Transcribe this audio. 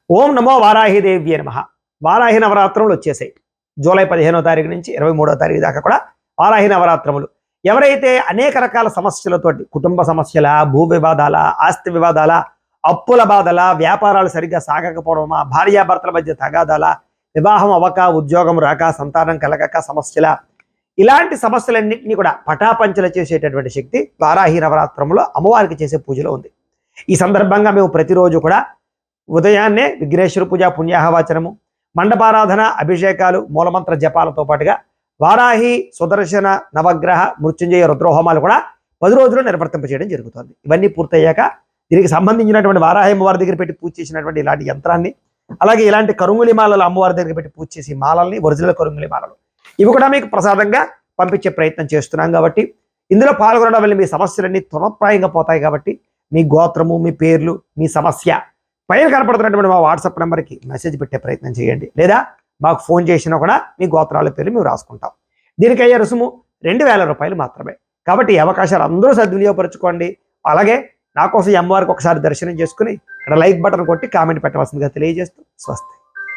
ఓం నమో వారాహిదేవ్యే నమః. వారాహి నవరాత్రములు వచ్చేసాయి. జూలై 15వ తారీఖు నుంచి 23వ తారీఖు దాకా కూడా వారాహి నవరాత్రములు. ఎవరైతే అనేక రకాల సమస్యలతోటి, కుటుంబ సమస్యల, భూ వివాదాల, ఆస్తి వివాదాల, అప్పుల బాధల, వ్యాపారాలు సరిగ్గా సాగకపోవడమా, భార్యాభర్తల మధ్య తగాదాల, వివాహం అవ్వక, ఉద్యోగం రాక, సంతానం కలగక సమస్యల, ఇలాంటి సమస్యలన్నింటినీ కూడా పటాపంచలు చేసేటటువంటి శక్తి వారాహి నవరాత్రములో అమ్మవారికి చేసే పూజలో ఉంది. ఈ సందర్భంగా మేము ప్రతిరోజు కూడా ఉదయాన్నే విఘ్నేశ్వర పూజ, పుణ్యాహవాచనము, మండపారాధన, అభిషేకాలు, మూలమంత్ర జపాలతో పాటుగా వారాహి, సుదర్శన, నవగ్రహ, మృత్యుంజయ, రుద్రోహోమాలు కూడా 10 రోజులు నిర్వర్తింప చేయడం జరుగుతుంది. ఇవన్నీ పూర్తయ్యాక దీనికి సంబంధించినటువంటి వారాహి అమ్మవారి దగ్గర పెట్టి పూజ చేసినటువంటి ఇలాంటి యంత్రాన్ని, అలాగే ఇలాంటి కరుంగులి మాలలు అమ్మవారి దగ్గర పెట్టి పూజ చేసి మాలల్ని, ఒరిజినల్ కరుంగులి మాలలు, ఇవి కూడా మీకు ప్రసాదంగా పంపించే ప్రయత్నం చేస్తున్నాం. కాబట్టి ఇందులో పాల్గొనడం వల్ల మీ సమస్యలన్నీ తునప్రాయంగా పోతాయి. కాబట్టి మీ గోత్రము, మీ పేర్లు, మీ సమస్య పైన కనపడుతున్నటువంటి మా వాట్సాప్ నెంబర్కి మెసేజ్ పెట్టే ప్రయత్నం చేయండి. లేదా మాకు ఫోన్ చేసినా కూడా మీ గోత్రాల పేర్లు మేము రాసుకుంటాం. దీనికి అయ్యే రుసుము 2000 రూపాయలు మాత్రమే. కాబట్టి ఈ అవకాశాలు అందరూ సద్వినియోగపరచుకోండి. అలాగే నా కోసం ఈ అమ్మవారికి ఒకసారి దర్శనం చేసుకుని ఇక్కడ లైక్ బటన్ కొట్టి కామెంట్ పెట్టవలసిందిగా తెలియజేస్తూ స్వస్తి.